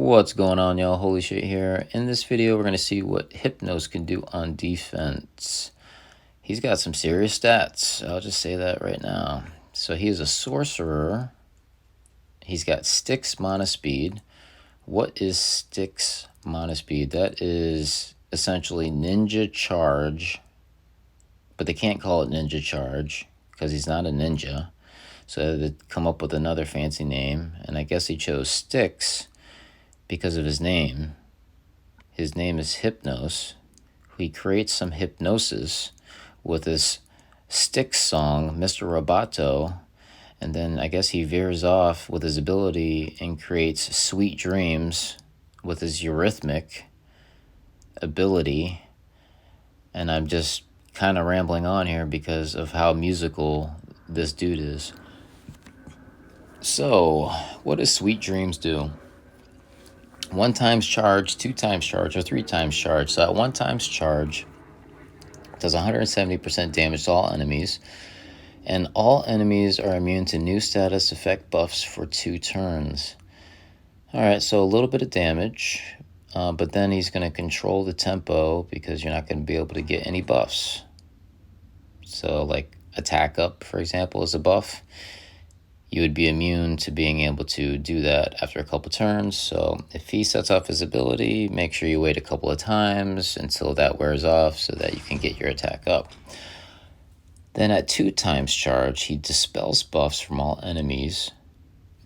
What's going on, y'all? Holy shit here. In this video, we're going to see what Hypnos can do on defense. He's got some serious stats. I'll just say that right now. So he is a sorcerer. He's got Styx mana speed. What is Styx mana speed? That is essentially ninja charge, but they can't call it ninja charge because he's not a ninja. So they come up with another fancy name, and I guess he chose Styx because of his name. His name is Hypnos. He creates some hypnosis with this Styx song, Mr. Roboto, and then I guess he veers off with his ability and creates sweet dreams with his eurythmic ability. And I'm just kind of rambling on here because of how musical this dude is. So, what does sweet dreams do? 1 times charge, 2 times charge, or 3 times charge. So at 1 times charge, it does 170% damage to all enemies. And all enemies are immune to new status effect buffs for 2 turns. Alright, so a little bit of damage. But then he's going to control the tempo because you're not going to be able to get any buffs. So like attack up, for example, is a buff. You would be immune to being able to do that after a couple turns. So if he sets off his ability, make sure you wait a couple of times until that wears off so that you can get your attack up. Then at 2 times charge, he dispels buffs from all enemies.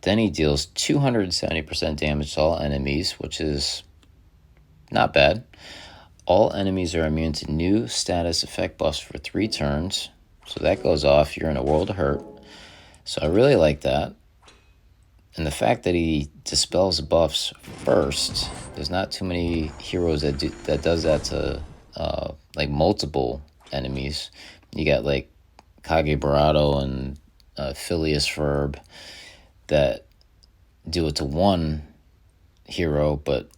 Then he deals 270% damage to all enemies, which is not bad. All enemies are immune to new status effect buffs for 3 turns. So that goes off, you're in a world of hurt. So I really like that. And the fact that he dispels buffs first, there's not too many heroes that does that to like multiple enemies. You got like Kage Barato and Phileas Ferb that do it to one hero, but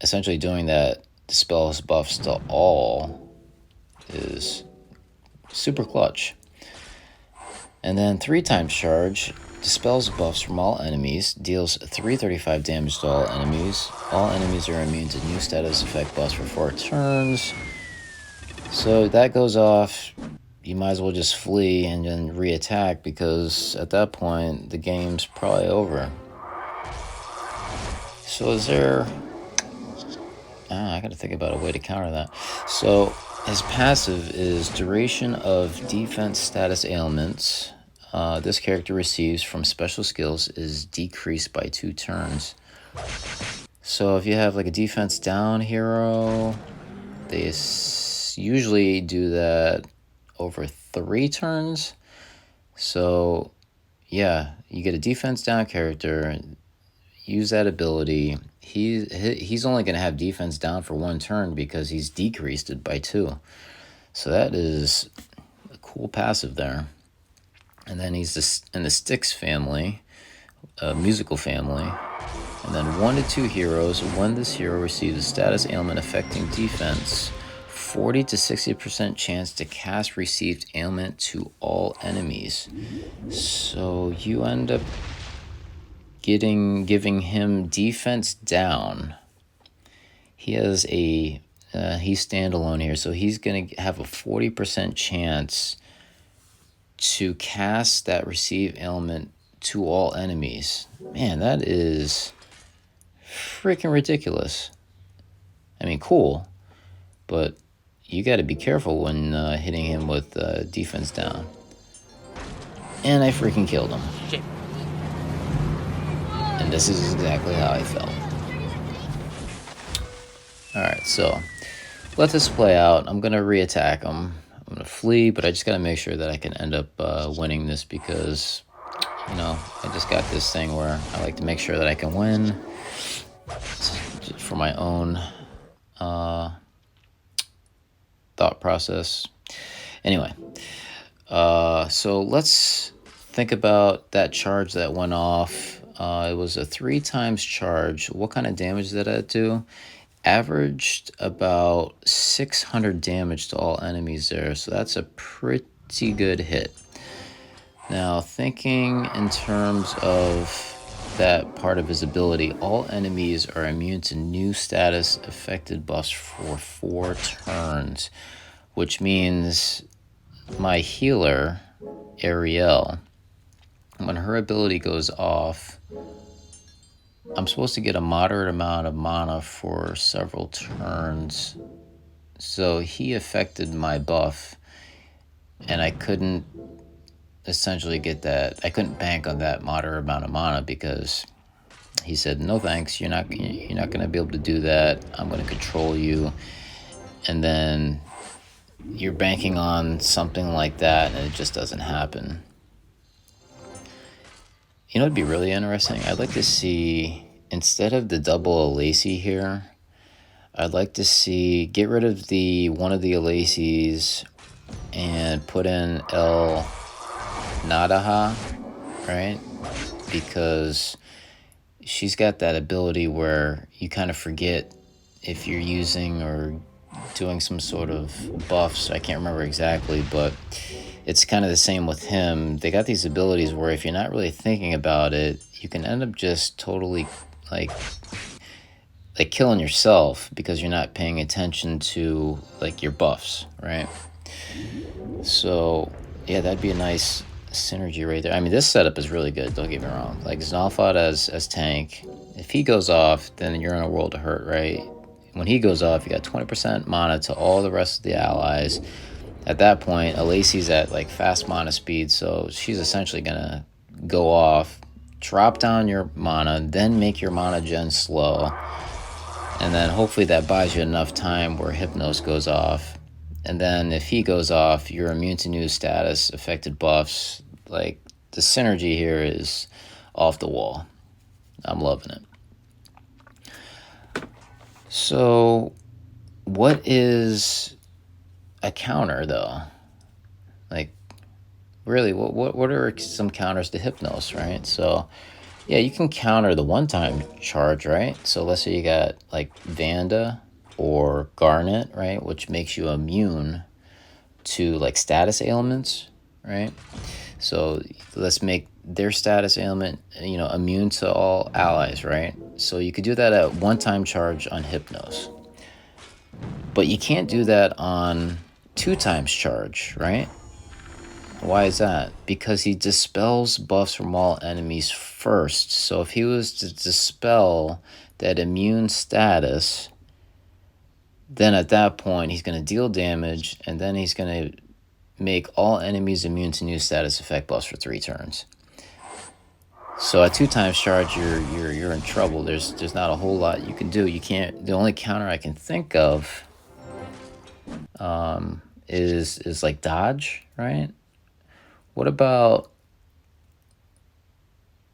essentially doing that dispels buffs to all is super clutch. And then 3 times charge, dispels buffs from all enemies, deals 335 damage to all enemies. All enemies are immune to new status effect buffs for 4 turns. So that goes off, you might as well just flee and then re-attack because at that point the game's probably over. So is there... I gotta think about a way to counter that. So his passive is duration of defense status ailments. This character receives from special skills is decreased by 2 turns. So if you have like a defense down hero, they usually do that over 3 turns. So yeah, you get a defense down character, use that ability. He's only going to have defense down for 1 turn because he's decreased it by 2. So that is a cool passive there. And then he's in the Styx family, musical family. And then 1 to 2 heroes. When this hero receives a status ailment affecting defense, 40 to 60% chance to cast received ailment to all enemies. So you end up giving him defense down. He has he's standalone here, so he's going to have a 40% chance to cast that receive ailment to all enemies. Man, that is freaking ridiculous. I mean, cool, but you got to be careful when hitting him with defense down. And I freaking killed him. Shit. And this is exactly how I felt. Alright, so let this play out. I'm going to re-attack him. I'm going to flee, but I just got to make sure that I can end up winning this because, you know, I just got this thing where I like to make sure that I can win just for my own thought process. Anyway, so let's think about that charge that went off. It was a 3 times charge. What kind of damage did that do? Averaged about 600 damage to all enemies there, so that's a pretty good hit. Now, thinking in terms of that part of his ability. All enemies are immune to new status affected buffs for 4 turns, which means my healer, Ariel, when her ability goes off, I'm supposed to get a moderate amount of mana for several turns. So he affected my buff, and I couldn't essentially get that. I couldn't bank on that moderate amount of mana because he said, no thanks, you're not going to be able to do that. I'm going to control you. And then you're banking on something like that, and it just doesn't happen. You know, it'd be really interesting. I'd like to see, instead of the double Alacy here, I'd like to see, get rid of one of the Alacies and put in El Nadaha, right? Because she's got that ability where you kind of forget if you're using or doing some sort of buffs. I can't remember exactly, but it's kind of the same with him. They got these abilities where if you're not really thinking about it, you can end up just totally like killing yourself because you're not paying attention to like your buffs, right? So yeah, that'd be a nice synergy right there. I mean, this setup is really good, don't get me wrong. Like Znalfot as tank, if he goes off, then you're in a world of hurt, right? When he goes off, you got 20% mana to all the rest of the allies. At that point, Alacy's at like fast mana speed, so she's essentially gonna go off, drop down your mana, then make your mana gen slow, and then hopefully that buys you enough time where Hypnos goes off. And then if he goes off, you're immune to new status, affected buffs. Like, the synergy here is off the wall. I'm loving it. So, what is a counter, though? Like, really, what are some counters to Hypnos, right? So, yeah, you can counter the one-time charge, right? So let's say you got, like, Vanda or Garnet, right? Which makes you immune to, like, status ailments, right? So let's make their status ailment, you know, immune to all allies, right? So you could do that at one-time charge on Hypnos. But you can't do that on 2 times charge, right? Why is that? Because he dispels buffs from all enemies first. So if he was to dispel that immune status, then at that point he's going to deal damage, and then he's going to make all enemies immune to new status effect buffs for 3 turns. So at 2 times charge, you're in trouble. There's not a whole lot you can do. You can't. The only counter I can think of is like dodge, right? What about?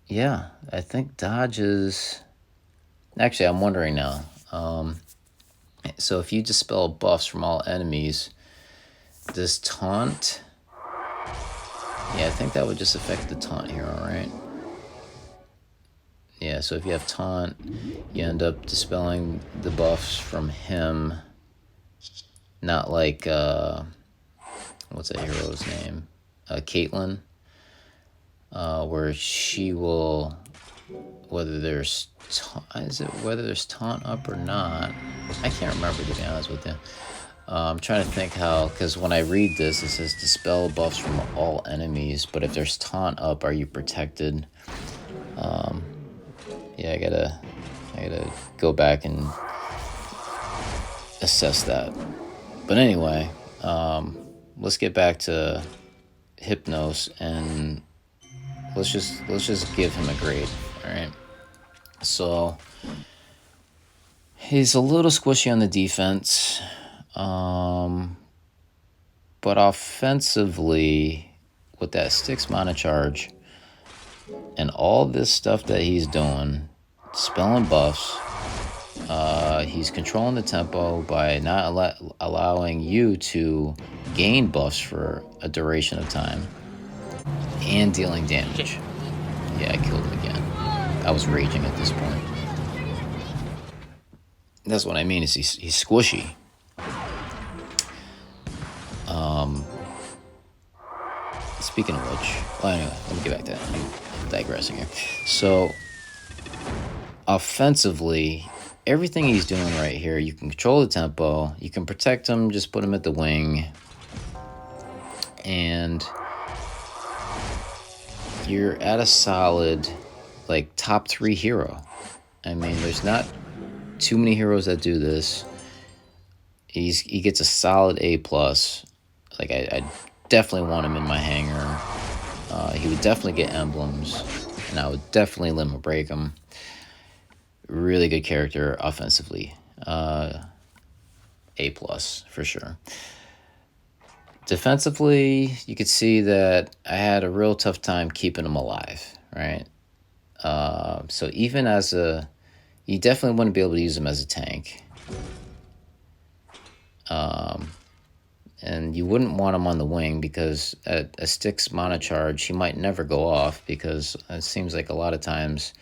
Yeah, I think dodge is. Actually, I'm wondering now. So if you dispel buffs from all enemies, does taunt? Yeah, I think that would just affect the taunt hero, right? Yeah, so if you have taunt, you end up dispelling the buffs from him. Not like, what's that hero's name? Caitlyn. Where she will, whether there's taunt up or not? I can't remember, to be honest with you. I'm trying to think how, because when I read this, it says dispel buffs from all enemies, but if there's taunt up, are you protected? Yeah, I gotta go back and assess that. But anyway, let's get back to Hypnos, and let's just give him a grade, all right? So he's a little squishy on the defense, but offensively, with that 6 mana charge and all this stuff that he's doing, spelling buffs, he's controlling the tempo by not allowing you to gain buffs for a duration of time, and dealing damage. Yeah, I killed him again. I was raging at this point. That's what I mean, is he's squishy. Speaking of which, well, anyway, let me get back to that. I'm digressing here. So offensively, everything he's doing right here, you can control the tempo, you can protect him, just put him at the wing, and you're at a solid, like, top 3 hero. I mean, there's not too many heroes that do this. He gets a solid A+. Like, I definitely want him in my hangar. He would definitely get emblems, and I would definitely limit break him. Really good character offensively. A+ for sure. Defensively, you could see that I had a real tough time keeping him alive, right? So even as you definitely wouldn't be able to use him as a tank. And you wouldn't want him on the wing because at a Styx mana charge, he might never go off, because it seems like a lot of times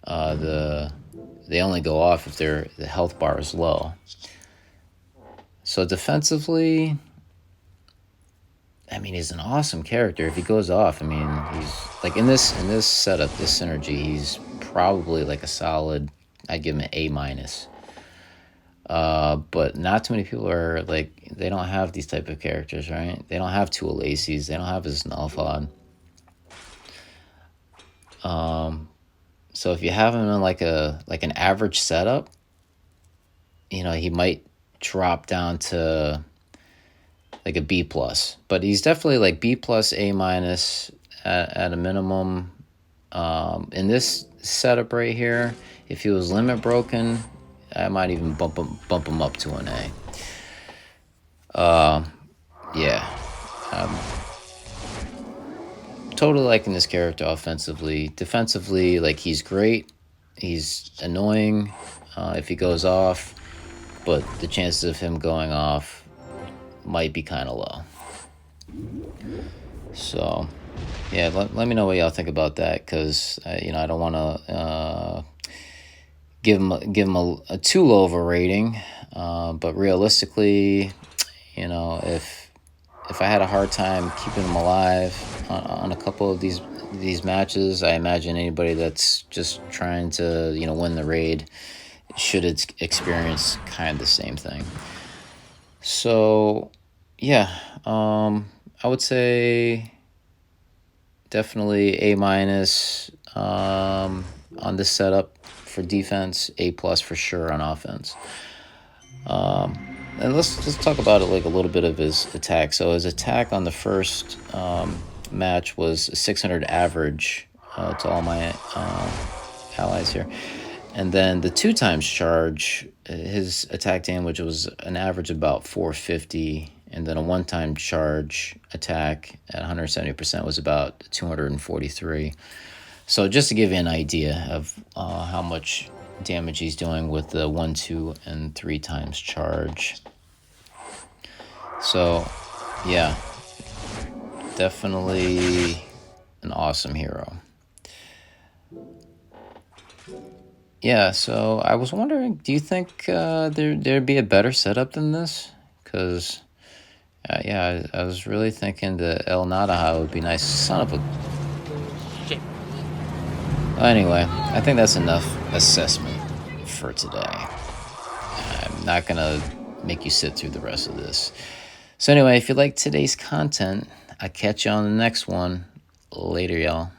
they only go off if the health bar is low. So defensively, I mean, he's an awesome character. If he goes off, I mean, he's like in this setup, this synergy, he's probably like a solid, I'd give him an A-. But not too many people are like, they don't have these type of characters, right? They don't have two Alaces. They don't have his Nullfod. So if you have him in like an average setup, he might drop down to like a B+, but he's definitely like B+, A- at a minimum. In this setup right here, if he was limit broken, I might even bump him up to an A. Yeah. Totally liking this character offensively. Defensively, like, he's great. He's annoying if he goes off, but the chances of him going off might be kind of low. So, yeah, let me know what y'all think about that, because I don't want to give him a too low of a rating, but realistically, if I had a hard time keeping him alive on a couple of these matches, I imagine anybody that's just trying to win the raid should experience kind of the same thing. So yeah, I would say definitely A- on this setup for defense, A+ for sure on offense. And let's talk about it, like, a little bit of his attack. So his attack on the first match was 600 average to all my allies here. And then the 2 times charge, his attack damage was an average of about 450. And then a 1-time charge attack at 170% was about 243. So just to give you an idea of how much damage he's doing with the 1, 2, and 3 times charge. So yeah, definitely an awesome hero. Yeah, so I was wondering, do you think there'd be a better setup than this? Because yeah, I was really thinking the El Nadaha would be nice. Son of a shit. Anyway, I think that's enough assessment for today. I'm not gonna make you sit through the rest of this. So anyway, if you like today's content, I'll catch you on the next one. Later, y'all.